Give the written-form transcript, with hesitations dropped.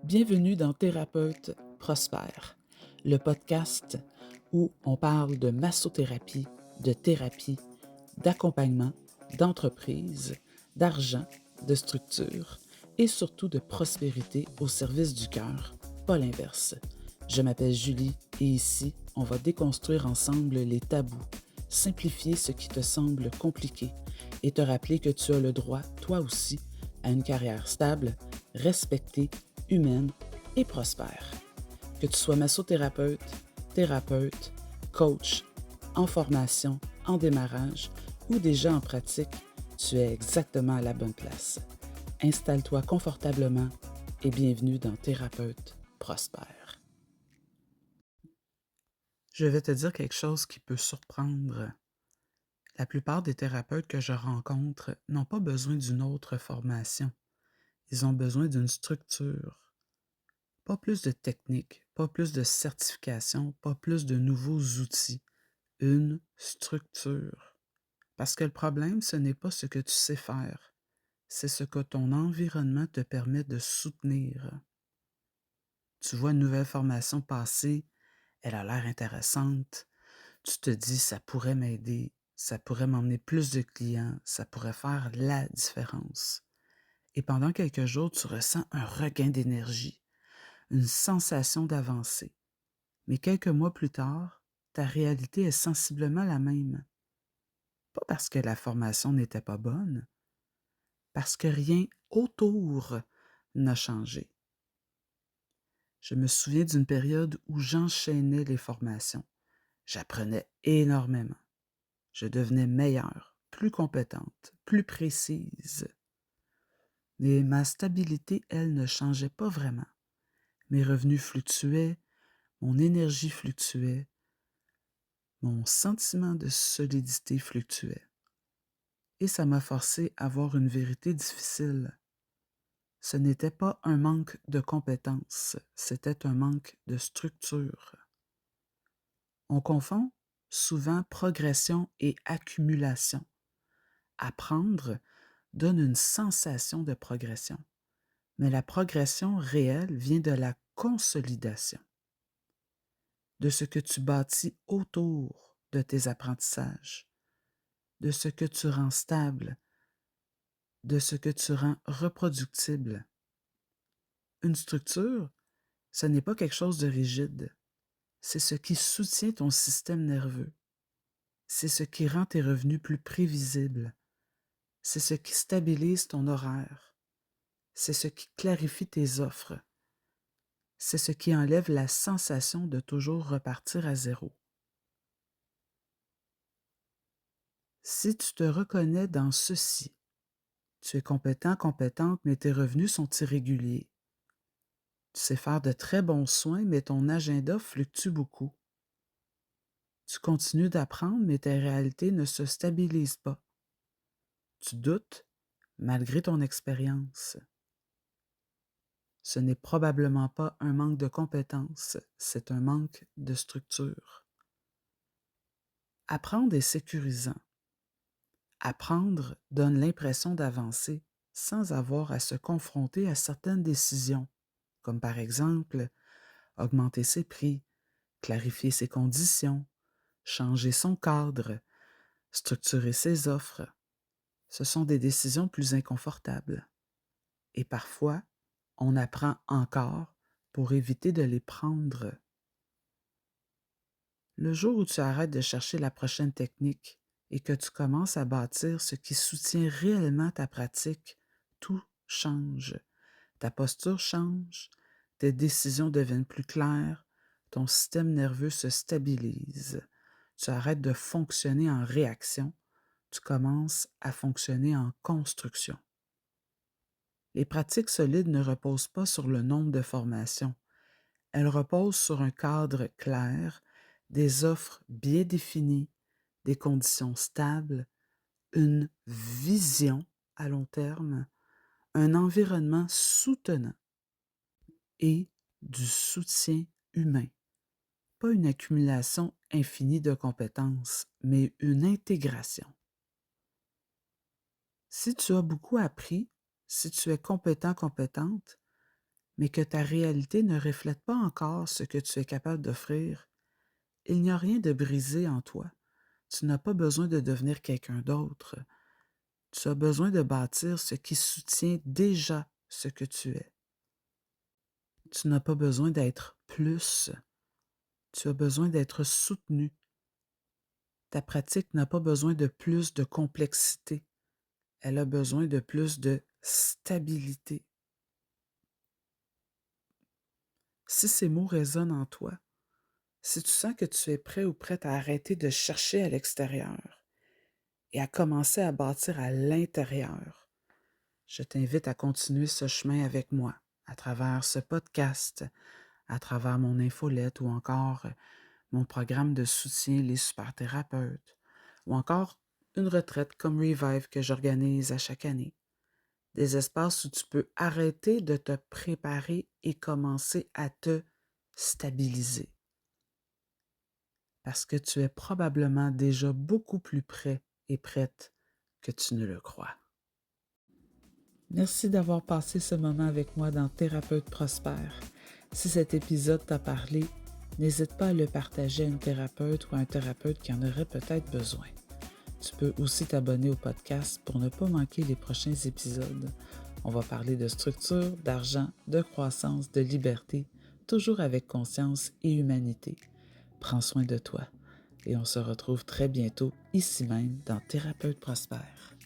Bienvenue dans Thérapeute Prospère, le podcast où on parle de massothérapie, de thérapie, d'accompagnement, d'entreprise, d'argent, de structure et surtout de prospérité au service du cœur, pas l'inverse. Je m'appelle Julie et ici, on va déconstruire ensemble les tabous, simplifier ce qui te semble compliqué et te rappeler que tu as le droit, toi aussi, à une carrière stable, respectée, humaine et prospère. Que tu sois massothérapeute, thérapeute, coach, en formation, en démarrage ou déjà en pratique, tu es exactement à la bonne place. Installe-toi confortablement et bienvenue dans Thérapeute Prospère. Je vais te dire quelque chose qui peut surprendre. La plupart des thérapeutes que je rencontre n'ont pas besoin d'une autre formation. Ils ont besoin d'une structure. Pas plus de techniques, pas plus de certification, pas plus de nouveaux outils. Une structure. Parce que le problème, ce n'est pas ce que tu sais faire, c'est ce que ton environnement te permet de soutenir. Tu vois une nouvelle formation passer, elle a l'air intéressante, tu te dis ça pourrait m'aider, ça pourrait m'emmener plus de clients, ça pourrait faire la différence. Et pendant quelques jours, tu ressens un regain d'énergie, une sensation d'avancée. Mais quelques mois plus tard, ta réalité est sensiblement la même. Pas parce que la formation n'était pas bonne, parce que rien autour n'a changé. Je me souviens d'une période où j'enchaînais les formations. J'apprenais énormément. Je devenais meilleure, plus compétente, plus précise. Mais ma stabilité, elle, ne changeait pas vraiment. Mes revenus fluctuaient, mon énergie fluctuait, mon sentiment de solidité fluctuait. Et ça m'a forcé à voir une vérité difficile. Ce n'était pas un manque de compétences, c'était un manque de structure. On confond souvent progression et accumulation. Apprendre donne une sensation de progression, mais la progression réelle vient de la consolidation, de ce que tu bâtis autour de tes apprentissages, de ce que tu rends stable, de ce que tu rends reproductible. Une structure, ce n'est pas quelque chose de rigide. C'est ce qui soutient ton système nerveux. C'est ce qui rend tes revenus plus prévisibles. C'est ce qui stabilise ton horaire. C'est ce qui clarifie tes offres. C'est ce qui enlève la sensation de toujours repartir à zéro. Si tu te reconnais dans ceci, tu es compétent, compétente, mais tes revenus sont irréguliers. Tu sais faire de très bons soins, mais ton agenda fluctue beaucoup. Tu continues d'apprendre, mais tes réalités ne se stabilisent pas. Tu doutes malgré ton expérience. Ce n'est probablement pas un manque de compétences, c'est un manque de structure. Apprendre est sécurisant. Apprendre donne l'impression d'avancer sans avoir à se confronter à certaines décisions, comme par exemple augmenter ses prix, clarifier ses conditions, changer son cadre, structurer ses offres. Ce sont des décisions plus inconfortables. Et parfois, on apprend encore pour éviter de les prendre. Le jour où tu arrêtes de chercher la prochaine technique et que tu commences à bâtir ce qui soutient réellement ta pratique, tout change. Ta posture change, tes décisions deviennent plus claires, ton système nerveux se stabilise. Tu arrêtes de fonctionner en réaction, tu commences à fonctionner en construction. Les pratiques solides ne reposent pas sur le nombre de formations. Elles reposent sur un cadre clair, des offres bien définies, des conditions stables, une vision à long terme, un environnement soutenant et du soutien humain. Pas une accumulation infinie de compétences, mais une intégration. Si tu as beaucoup appris, si tu es compétent, compétente, mais que ta réalité ne reflète pas encore ce que tu es capable d'offrir, il n'y a rien de brisé en toi. Tu n'as pas besoin de devenir quelqu'un d'autre. Tu as besoin de bâtir ce qui soutient déjà ce que tu es. Tu n'as pas besoin d'être plus. Tu as besoin d'être soutenu. Ta pratique n'a pas besoin de plus de complexité. Elle a besoin de plus de stabilité. Si ces mots résonnent en toi, si tu sens que tu es prêt ou prête à arrêter de chercher à l'extérieur et à commencer à bâtir à l'intérieur, je t'invite à continuer ce chemin avec moi à travers ce podcast, à travers mon infolette ou encore mon programme de soutien Les Super Thérapeutes ou encore une retraite comme Revive que j'organise à chaque année. Des espaces où tu peux arrêter de te préparer et commencer à te stabiliser. Parce que tu es probablement déjà beaucoup plus prêt et prête que tu ne le crois. Merci d'avoir passé ce moment avec moi dans Thérapeute Prospère. Si cet épisode t'a parlé, n'hésite pas à le partager à une thérapeute ou à un thérapeute qui en aurait peut-être besoin. Tu peux aussi t'abonner au podcast pour ne pas manquer les prochains épisodes. On va parler de structure, d'argent, de croissance, de liberté, toujours avec conscience et humanité. Prends soin de toi et on se retrouve très bientôt ici même dans Thérapeute Prospère.